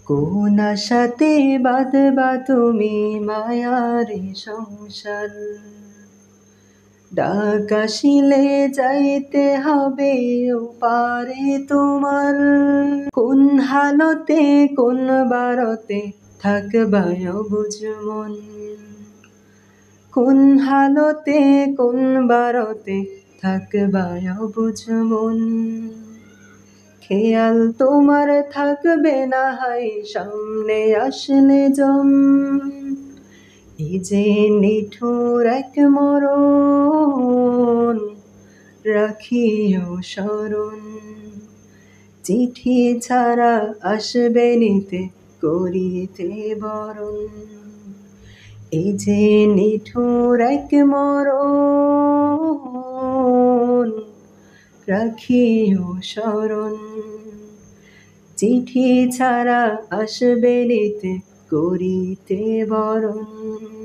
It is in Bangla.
কোন আশাতে বাঁধবা তুমি মায়ারে সংসার, ডাক আসিলে যাইতে হবে ওপারে তোমার। কোন হালতে কোন বারতে থাকবা অবুঝ মন, কোন হালতে কোন বারতে থাকবা অবুঝ মন। খেয়াল তোমার থাকবে না হয় সামনে আসলে জম, এই যে নিঠুর এক মরণ রাখিও স্মরণ। চিঠি ছাড়া আসবে নিতে করিতে বরণ, এই যে নিঠুর এক মরণ রাখিও স্মরণ। চিঠি ছাড়া আসবে নিতে করিতে বরণ।